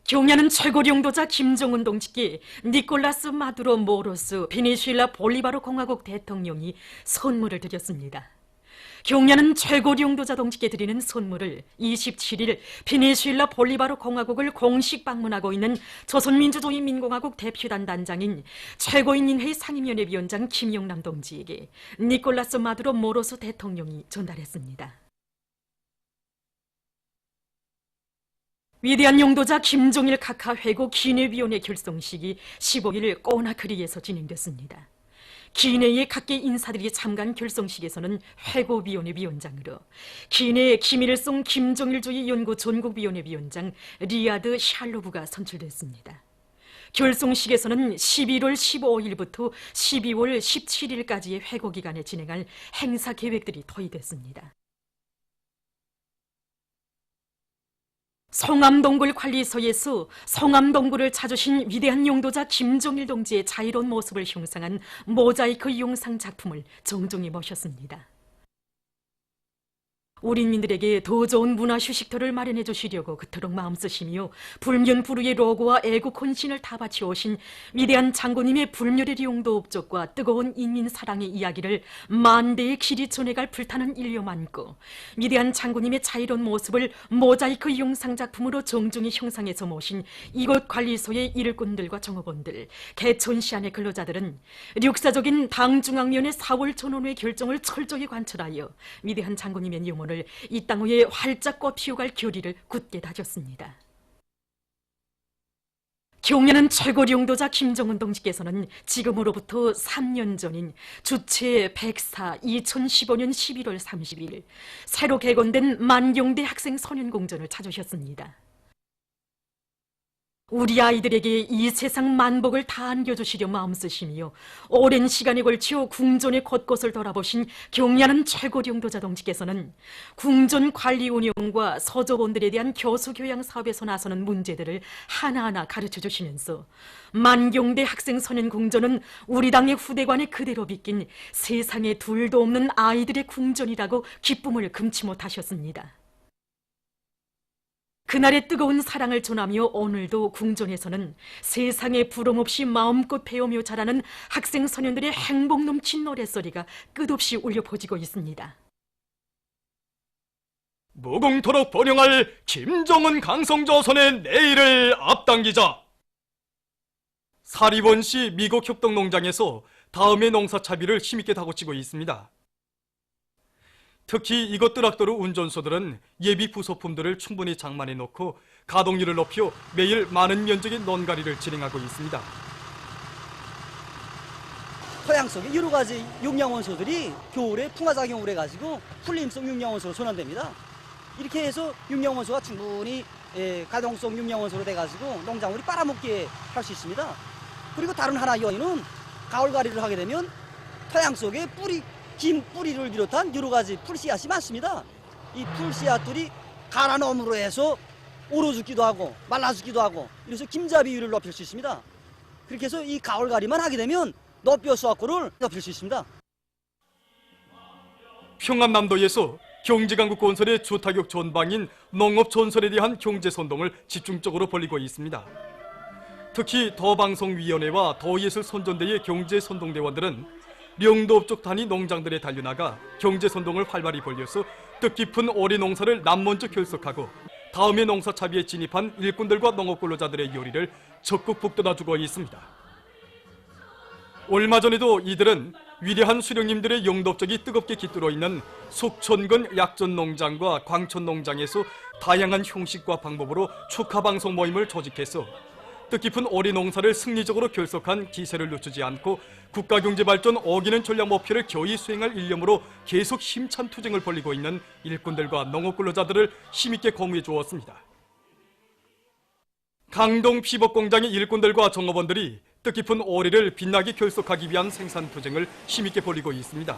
경야는 최고 영도자 김정은 동지께 니콜라스 마두로 모로스 베네수엘라 볼리바르 공화국 대통령이 선물을 드렸습니다. 경야는 최고 영도자 동지께 드리는 선물을 27일 베네수엘라 볼리바르 공화국을 공식 방문하고 있는 조선민주주의민공화국 대표단 단장인 최고인민회의 상임위원회 위원장 김영남 동지에게 니콜라스 마두로 모로스 대통령이 전달했습니다. 위대한 영도자 김종일 카카 회고 기내위원회 결성식이 15일 꼬나크리에서 진행됐습니다. 기내의 각계 인사들이 참가한 결성식에서는 회고위원회 위원장으로 기내 김일성 김정일주의 연구 전국위원회 위원장 리아드 샬로브가 선출됐습니다. 결성식에서는 11월 15일부터 12월 17일까지의 회고 기간에 진행할 행사 계획들이 토의됐습니다. 성암동굴 관리소에서 성암동굴을 찾으신 위대한 영도자 김종일 동지의 자유로운 모습을 형상한 모자이크 영상 작품을 정중히 모셨습니다. 우리민들에게 더 좋은 문화 휴식터를 마련해 주시려고 그토록 마음쓰시며 불면불후의 로고와 애국 헌신을 다 바치오신 위대한 장군님의 불멸의 용도 업적과 뜨거운 인민 사랑의 이야기를 만대의 길이 전해갈 불타는 인류 많고 위대한 장군님의 자유로운 모습을 모자이크 영상 작품으로 정중히 형상해서 모신 이곳 관리소의 일꾼들과 정업원들, 개천시안의 근로자들은 역사적인 당중앙위원회 4월 전원회 결정을 철저히 관철하여 위대한 장군님의 영혼을 이 땅 위에 활짝 꽃피워갈 결의를 굳게 다졌습니다. 경야는 최고 영도자 김정은 동지께서는 지금으로부터 3년 전인 주체 104 2015년 11월 30일 새로 개건된 만경대 학생 소년공전을 찾으셨습니다. 우리 아이들에게 이 세상 만복을 다 안겨주시려 마음쓰시며 오랜 시간에 걸쳐 궁전의 곳곳을 돌아보신 경야는 최고 영도자 동지께서는 궁전 관리 운영과 서적원들에 대한 교수 교양 사업에서 나서는 문제들을 하나하나 가르쳐 주시면서 만경대 학생 소년 궁전은 우리 당의 후대관에 그대로 비낀 세상에 둘도 없는 아이들의 궁전이라고 기쁨을 금치 못하셨습니다. 그날의 뜨거운 사랑을 전하며 오늘도 궁전에서는 세상에 부름없이 마음껏 배우며 자라는 학생 소년들의 행복 넘친 노랫소리가 끝없이 울려 퍼지고 있습니다. 무궁토록 번영할 김정은 강성조선의 내일을 앞당기자. 사리원시 미국 협동농장에서 다음의 농사차비를 힘있게 다고치고 있습니다. 특히 이것 트락터르 운전소들은 예비 부속품들을 충분히 장만해 놓고 가동률을 높여 매일 많은 면적의 논가리를 진행하고 있습니다. 토양 속에 여러 가지 용량원소들이 겨울에 풍화작용을 해가지고 풀림성 용량원소로 전환됩니다. 이렇게 해서 용량원소가 충분히 가동성 용량원소로 돼가지고 농작물이 빨아먹게 할 수 있습니다. 그리고 다른 하나의 요인은 가을가리를 하게 되면 토양 속에 긴 뿌리를 비롯한 여러 가지 풀씨앗이 많습니다. 이 풀씨앗들이 가라놈으로 해서 얼어 죽기도 하고 말라 죽기도 하고 이래서 김자비율을 높일 수 있습니다. 그렇게 해서 이 가을가리만 하게 되면 높여 수확고를 높일 수 있습니다. 평안남도에서 경제강국 건설의 주타격 전방인 농업전설에 대한 경제선동을 집중적으로 벌이고 있습니다. 특히 더방송위원회와 더예술선전대의 경제선동대원들은 영도업적 단위 농장들에 달려나가 경제선동을 활발히 벌려서 뜻깊은 올해 농사를 남먼저 결석하고 다음의 농사차비에 진입한 일꾼들과 농업근로자들의 요리를 적극 북돋아주고 있습니다. 얼마 전에도 이들은 위대한 수령님들의 영도업적이 뜨겁게 깃들어 있는 속천군 약전농장과 광천농장에서 다양한 형식과 방법으로 축하방송 모임을 조직해서 뜻깊은 올해 농사를 승리적으로 결석한 기세를 늦추지 않고 국가경제발전 5기년 전략 목표를 겨이 수행할 일념으로 계속 힘찬 투쟁을 벌이고 있는 일꾼들과 농업근로자들을 힘있게 거무해 주었습니다. 강동 피복공장의 일꾼들과 정업원들이 뜻깊은 올해를 빛나게 결석하기 위한 생산 투쟁을 힘있게 벌이고 있습니다.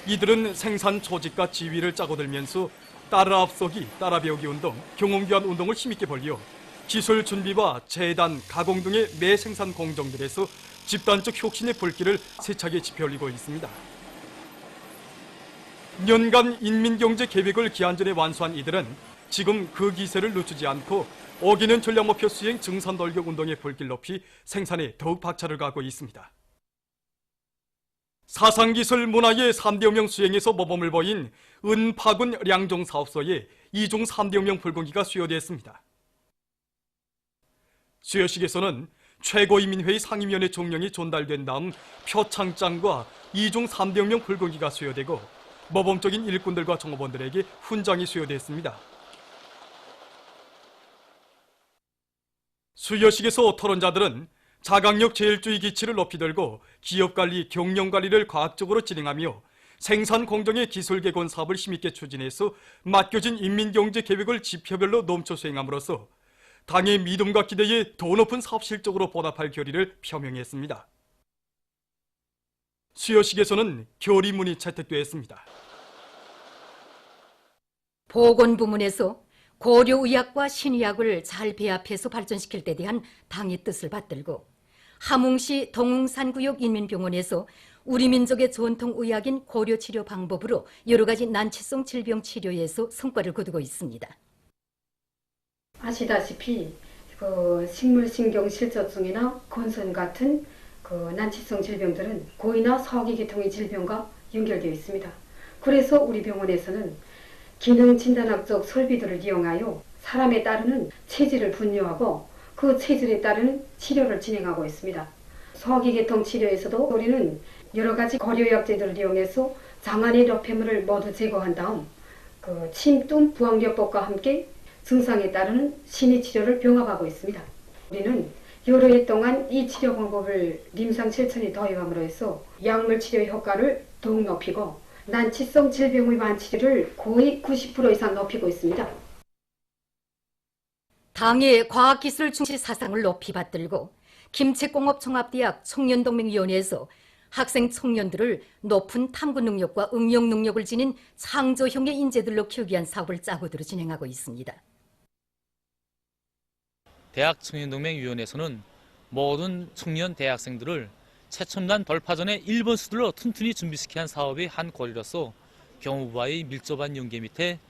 이들은 생산 조직과 지휘를 짜고 들면서 따라 앞서기, 따라 배우기 운동, 경험교환 운동을 힘있게 벌려 기술 준비와 재단, 가공 등의 매 생산 공정들에서 집단적 혁신의 불길을 세차게 지펴올리고 있습니다. 년간 인민경제 계획을 기한 전에 완수한 이들은 지금 그 기세를 늦추지 않고 어기는 전략목표 수행 증산 돌격 운동의 불길 높이 생산에 더욱 박차를 가하고 있습니다. 사상기술 문화의 3대 혁명 수행에서 모범을 보인 은파군 량종 사업소에 2종 3대 혁명 불공기가 수여됐습니다. 수여식에서는 최고인민회의 상임위원회 종령이 전달된 다음 표창장과 2종 3대 혁명 불공기가 수여되고 모범적인 일꾼들과 종업원들에게 훈장이 수여됐습니다. 수여식에서 토론자들은 자강력 제일주의 기치를 높이 들고 기업관리, 경영관리를 과학적으로 진행하며 생산 공정의 기술개건 사업을 힘있게 추진해서 맡겨진 인민경제계획을 지표별로 넘쳐 수행함으로써 당의 믿음과 기대에 더 높은 사업 실적으로 보답할 결의를 표명했습니다. 수여식에서는 결의문이 채택되었습니다. 보건부문에서 고려의학과 신의학을 잘 배합해서 발전시킬 데 대한 당의 뜻을 받들고 함흥시 동웅산구역 인민병원에서 우리 민족의 전통의학인 고려치료 방법으로 여러 가지 난치성 질병 치료에서 성과를 거두고 있습니다. 아시다시피 식물신경실저증이나 건선 같은 난치성 질병들은 고이나 서기계통의 질병과 연결되어 있습니다. 그래서 우리 병원에서는 기능진단학적 설비들을 이용하여 사람에 따르는 체질을 분류하고 그 체질에 따르는 치료를 진행하고 있습니다. 서기계통 치료에서도 우리는 여러 가지 고려약제들을 이용해서 장안의 뇌폐물을 모두 제거한 다음 침뚱 부항요법과 함께 증상에 따르는 심리치료를 병합하고 있습니다. 우리는 여러 해 동안 이 치료 방법을 임상 실천에 더해감으로 해서 약물 치료 효과를 더욱 높이고 난치성 질병의 완치율을 거의 90% 이상 높이고 있습니다. 당의 과학기술 중시 사상을 높이 받들고 김책공업종합대학 청년동맹위원회에서 학생 청년들을 높은 탐구 능력과 응용 능력을 지닌 창조형의 인재들로 키우기 위한 사업을 짜고들어 진행하고 있습니다. 대학 청년동맹위원회에서는 모든 청년 대학생들을 최첨단 돌파전의 1번 수들로 튼튼히 준비시키는 사업의 한 고리로서 경호부와의 밀접한 연계 밑에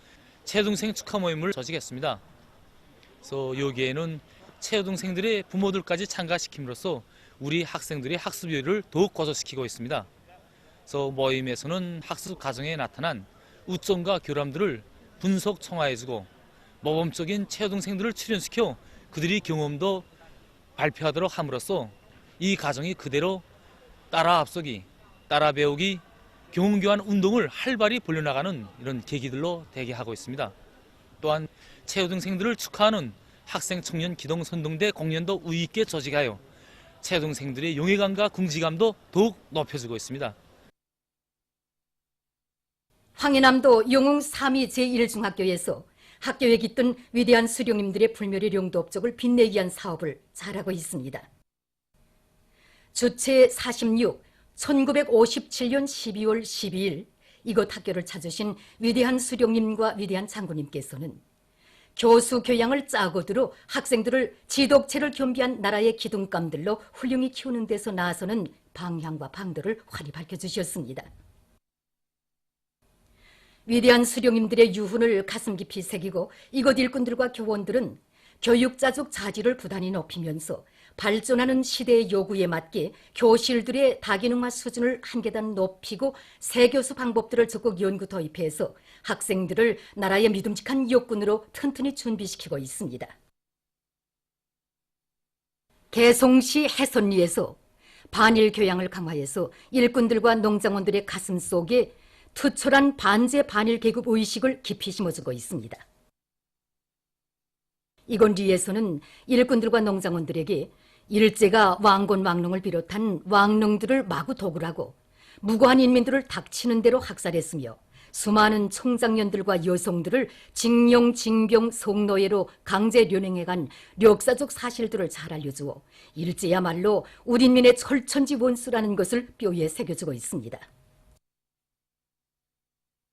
최여동생 축하 모임을 조직했습니다. 그래서 여기에는 최여동생들의 부모들까지 참가시킴으로써 우리 학생들의 학습 효율을 더욱 고조시키고 있습니다. 그래서 모임에서는 학습 과정에 나타난 우점과 결함들을 분석 청화해주고 모범적인 최여동생들을 출연시켜 그들의 경험도 발표하도록 함으로써 이 과정이 그대로 따라 앞서기, 따라 배우기, 경험교환 운동을 활발히 벌려나가는 이런 계기들로 되게 하고 있습니다. 또한 최여동생들을 축하하는 학생 청년 기동선동대 공연도 우위있게 조직하여 최여동생들의 용의감과 긍지감도 더욱 높여주고 있습니다. 황해남도 영흥 3위 제1중학교에서 학교에 깃든 위대한 수령님들의 불멸의 용도 업적을 빛내기 위한 사업을 잘하고 있습니다. 주체 46, 1957년 12월 12일 이곳 학교를 찾으신 위대한 수령님과 위대한 장군님께서는 교수 교양을 짜고 들어 학생들을 지독체를 겸비한 나라의 기둥감들로 훌륭히 키우는 데서 나서는 방향과 방도를 활이 밝혀주셨습니다. 위대한 수령님들의 유훈을 가슴 깊이 새기고 이곳 일꾼들과 교원들은 교육자족 자질을 부단히 높이면서 발전하는 시대의 요구에 맞게 교실들의 다기능화 수준을 한 계단 높이고 새 교수 방법들을 적극 연구 도입해서 학생들을 나라의 믿음직한 역군으로 튼튼히 준비시키고 있습니다. 개송시 해선리에서 반일 교양을 강화해서 일꾼들과 농장원들의 가슴 속에 투철한 반제 반일 계급 의식을 깊이 심어주고 있습니다. 이곳 리에서는 일꾼들과 농장원들에게 일제가 왕건 왕릉을 비롯한 왕릉들을 마구 도굴하고 무고한 인민들을 닥치는 대로 학살했으며 수많은 청장년들과 여성들을 징용, 징병, 성노예로 강제 련행해간 역사적 사실들을 잘 알려주어 일제야말로 우리 인민의 철천지 원수라는 것을 뼈에 새겨주고 있습니다.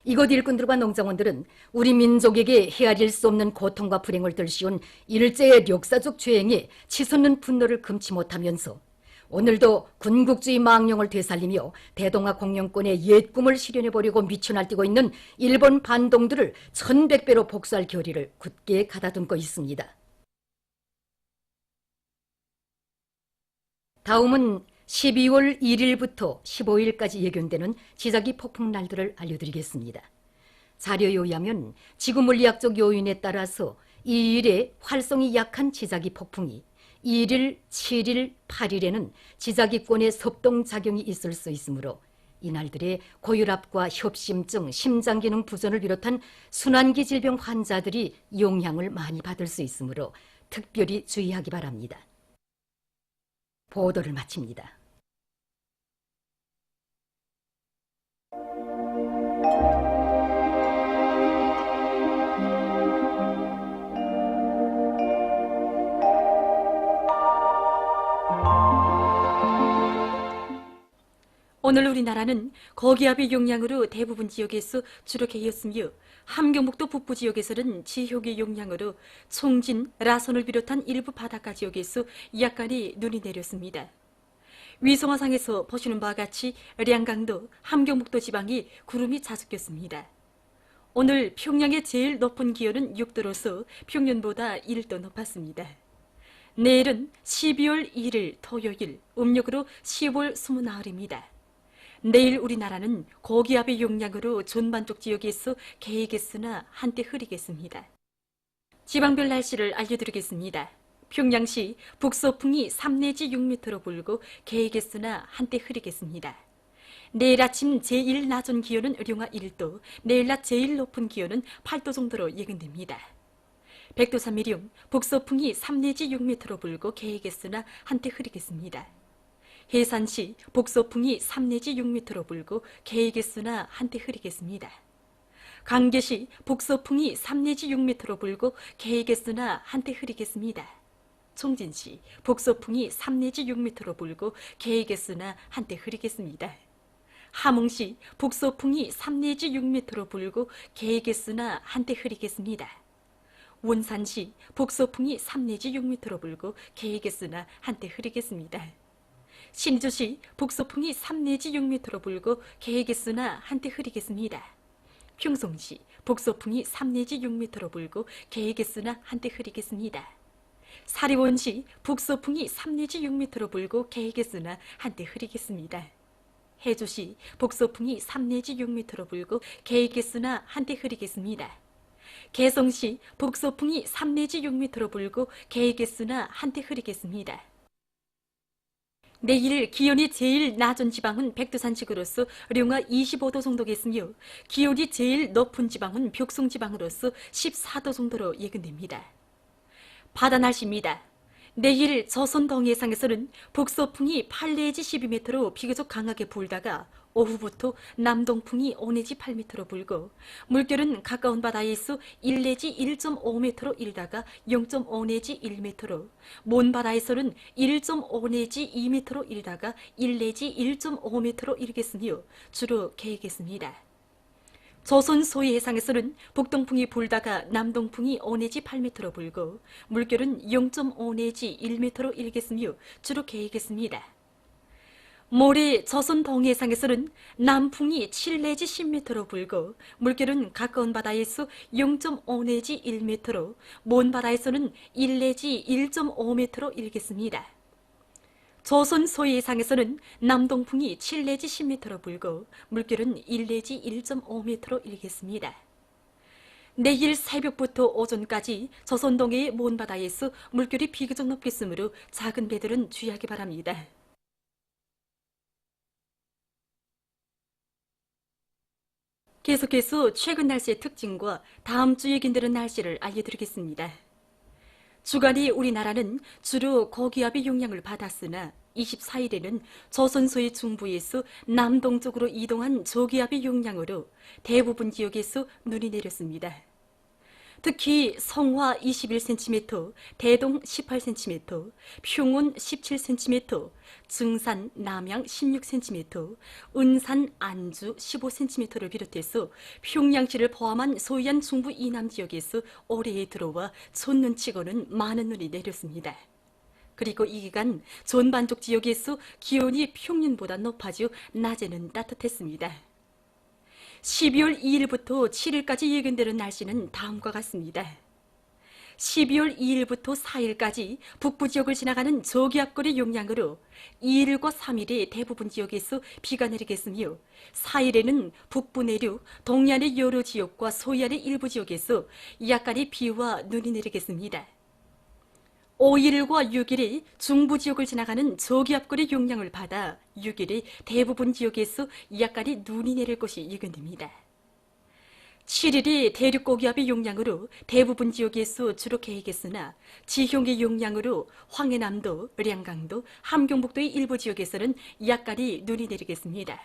이곳 일꾼들과 농장원들은 우리 민족에게 헤아릴 수 없는 고통과 불행을 들씌운 일제의 역사적 죄행에 치솟는 분노를 금치 못하면서 오늘도 군국주의 망령을 되살리며 대동아 공영권의 옛 꿈을 실현해보려고 미쳐 날뛰고 있는 일본 반동들을 1100배로 복수할 결의를 굳게 가다듬고 있습니다. 다음은 12월 1일부터 15일까지 예견되는 지자기 폭풍 날들을 알려드리겠습니다. 자료에 의하면 지구물리학적 요인에 따라서 이 일에 활성이 약한 지자기 폭풍이 1일, 7일, 8일에는 지자기권의 섭동작용이 있을 수 있으므로 이날들의 고혈압과 협심증, 심장기능 부전을 비롯한 순환기 질병 환자들이 영향을 많이 받을 수 있으므로 특별히 주의하기 바랍니다. 보도를 마칩니다. 오늘 우리나라는 거기압의 영향으로 대부분 지역에서 주로 개였으며 함경북도 북부 지역에서는 지효의 영향으로 총진, 라선을 비롯한 일부 바닷가 지역에서 약간의 눈이 내렸습니다. 위성화상에서 보시는 바와 같이 량강도, 함경북도 지방이 구름이 자주 꼈습니다. 오늘 평양의 제일 높은 기온은 6도로서 평년보다 1도 높았습니다. 내일은 12월 1일 토요일, 음력으로 10월 29일입니다. 내일 우리나라는 고기압의 영향으로 전반적 지역에서 개이겠으나 한때 흐리겠습니다. 지방별 날씨를 알려드리겠습니다. 평양시 북서풍이 3 내지 6m로 불고 개이겠으나 한때 흐리겠습니다. 내일 아침 제1 낮은 기온은 영하 1도, 내일 낮 제일 높은 기온은 8도 정도로 예견됩니다. 백두산미령 북서풍이 3 내지 6m로 불고 개이겠으나 한때 흐리겠습니다. 해산시 북서풍이 3 내지 6m로 불고 개이겠으나 한때 흐리겠습니다. 강계시 북서풍이 3 내지 6m로 불고 개이겠으나 한때 흐리겠습니다. 총진시 북서풍이 3 내지 6m로 불고 개이겠으나 한때 흐리겠습니다. 함흥시 북서풍이 3 내지 6m로 불고 개이겠으나 한때 흐리겠습니다. 원산시 북서풍이 3 내지 6m로 불고 개이겠으나 한때 흐리겠습니다. 신주시 북서풍이 3 내지 6m로 불고 개이겠으나 한때 흐리겠습니다. 평송시 북서풍이 3 내지 6m로 불고 개이겠으나 한때 흐리겠습니다. 사리원시 북서풍이 3 내지 6m로 불고 개이겠으나 한때 흐리겠습니다. 해주시 북서풍이 3 내지 6m로 불고 개이겠으나 한때 흐리겠습니다. 개성시 북서풍이 3 내지 6m로 불고 개이겠으나 한때 흐리겠습니다. 내일 기온이 제일 낮은 지방은 백두산지구로서 영하 25도 정도겠으며 기온이 제일 높은 지방은 벽송지방으로서 14도 정도로 예견됩니다. 바다 날씨입니다. 내일 조선 동해상에서는 북서풍이 8 내지 12m로 비교적 강하게 불다가 오후부터 남동풍이 5 내지 8m로 불고 물결은 가까운 바다에서 1 내지 1.5m로 일다가 0.5 내지 1m로 먼 바다에서는 1.5 내지 2m로 일다가 1 내지 1.5m로 일겠으며 주로 개이겠습니다. 조선 소위 해상에서는 북동풍이 불다가 남동풍이 5 내지 8m로 불고 물결은 0.5 내지 1m로 일겠으며 주로 개이겠습니다. 모레 조선 동해상에서는 남풍이 7 내지 10m로 불고 물결은 가까운 바다에서 0.5 내지 1m로 먼 바다에서는 1 내지 1.5m로 일겠습니다. 조선 소해상에서는 남동풍이 7 내지 10m로 불고 물결은 1 내지 1.5m로 일겠습니다. 내일 새벽부터 오전까지 조선 동해의 먼 바다에서 물결이 비교적 높겠으므로 작은 배들은 주의하기 바랍니다. 계속해서 최근 날씨의 특징과 다음 주 예견되는 날씨를 알려드리겠습니다. 주간이 우리나라는 주로 고기압의 영향을 받았으나 24일에는 조선소의 중부에서 남동쪽으로 이동한 저기압의 영향으로 대부분 지역에서 눈이 내렸습니다. 특히 성화 21cm, 대동 18cm, 평온 17cm, 증산, 남양 16cm, 은산, 안주 15cm를 비롯해서 평양시를 포함한 소위안 중부 이남 지역에서 올해에 들어와 첫눈치고는 많은 눈이 내렸습니다. 그리고 이 기간 전반적 지역에서 기온이 평년보다 높아져 낮에는 따뜻했습니다. 12월 2일부터 7일까지 예견되는 날씨는 다음과 같습니다. 12월 2일부터 4일까지 북부 지역을 지나가는 저기압골의 영향으로 2일과 3일에 대부분 지역에서 비가 내리겠으며 4일에는 북부 내륙, 동해안의 여러 지역과 서해안의 일부 지역에서 약간의 비와 눈이 내리겠습니다. 5일과 6일에 중부 지역을 지나가는 저기압골의 영향을 받아 6일에 대부분 지역에서 약간의 눈이 내릴 것이 예견됩니다. 7일에 대륙 고기압의 영향으로 대부분 지역에서 주로 개겠으나 지형의 영향으로 황해남도, 량강도, 함경북도의 일부 지역에서는 약간의 눈이 내리겠습니다.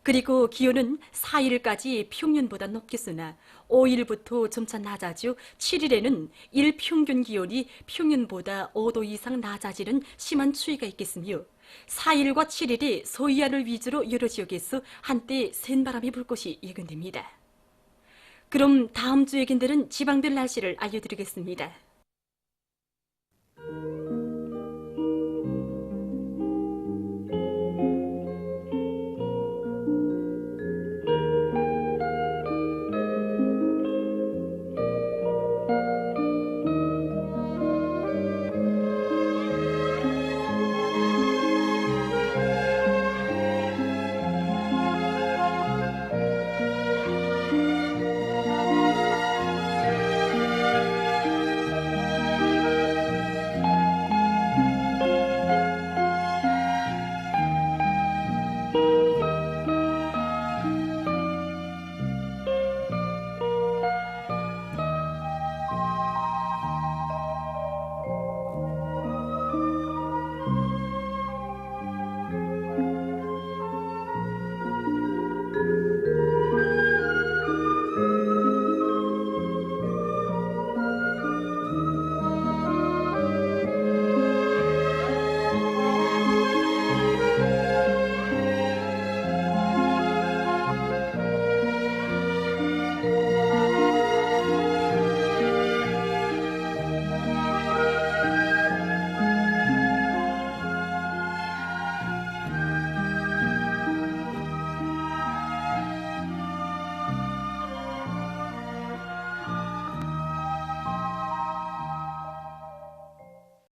그리고 기온은 4일까지 평년보다 높겠으나 5일부터 점차 낮아져 7일에는 일평균 기온이 평년보다 5도 이상 낮아지는 심한 추위가 있겠으며 4일과 7일에 서해안을 위주로 여러 지역에서 한때 센 바람이 불 것이 예견됩니다. 그럼 다음 주 얘긴들은 지방별 날씨를 알려드리겠습니다.